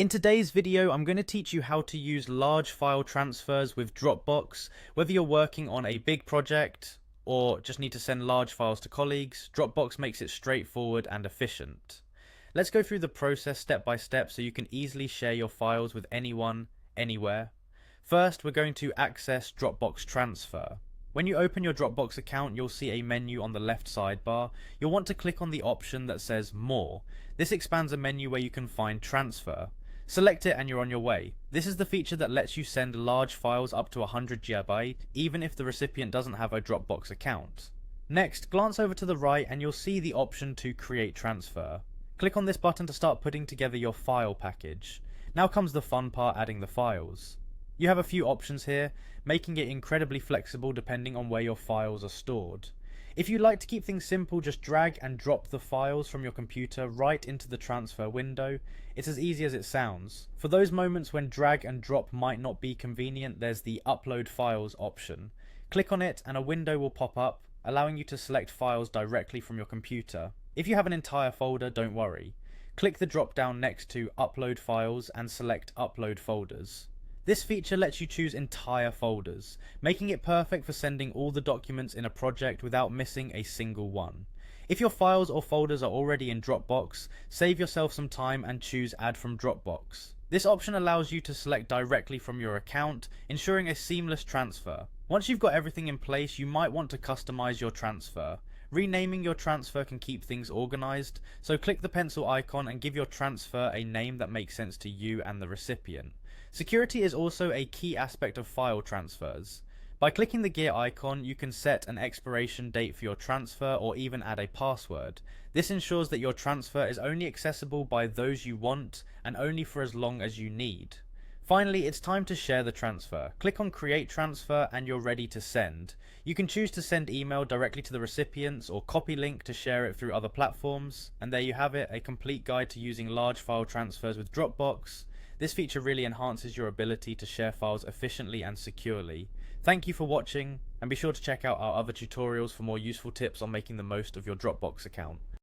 In today's video, I'm going to teach you how to use large file transfers with Dropbox. Whether you're working on a big project or just need to send large files to colleagues, Dropbox makes it straightforward and efficient. Let's go through the process step by step so you can easily share your files with anyone, anywhere. First, we're going to access Dropbox Transfer. When you open your Dropbox account, you'll see a menu on the left sidebar. You'll want to click on the option that says More. This expands a menu where you can find Transfer. Select it and you're on your way. This is the feature that lets you send large files up to 100 GB, even if the recipient doesn't have a Dropbox account. Next, glance over to the right and you'll see the option to create transfer. Click on this button to start putting together your file package. Now comes the fun part, adding the files. You have a few options here, making it incredibly flexible depending on where your files are stored. If you like to keep things simple, just drag and drop the files from your computer right into the transfer window. It's as easy as it sounds. For those moments when drag and drop might not be convenient, there's the Upload Files option. Click on it and a window will pop up, allowing you to select files directly from your computer. If you have an entire folder, don't worry. Click the drop down next to Upload Files and select Upload Folders. This feature lets you choose entire folders, making it perfect for sending all the documents in a project without missing a single one. If your files or folders are already in Dropbox, save yourself some time and choose Add from Dropbox. This option allows you to select directly from your account, ensuring a seamless transfer. Once you've got everything in place, you might want to customize your transfer. Renaming your transfer can keep things organized, so click the pencil icon and give your transfer a name that makes sense to you and the recipient. Security is also a key aspect of file transfers. By clicking the gear icon, you can set an expiration date for your transfer or even add a password. This ensures that your transfer is only accessible by those you want and only for as long as you need. Finally, it's time to share the transfer. Click on Create Transfer and you're ready to send. You can choose to send email directly to the recipients or copy link to share it through other platforms. And there you have it, a complete guide to using large file transfers with Dropbox. This feature really enhances your ability to share files efficiently and securely. Thank you for watching, and be sure to check out our other tutorials for more useful tips on making the most of your Dropbox account.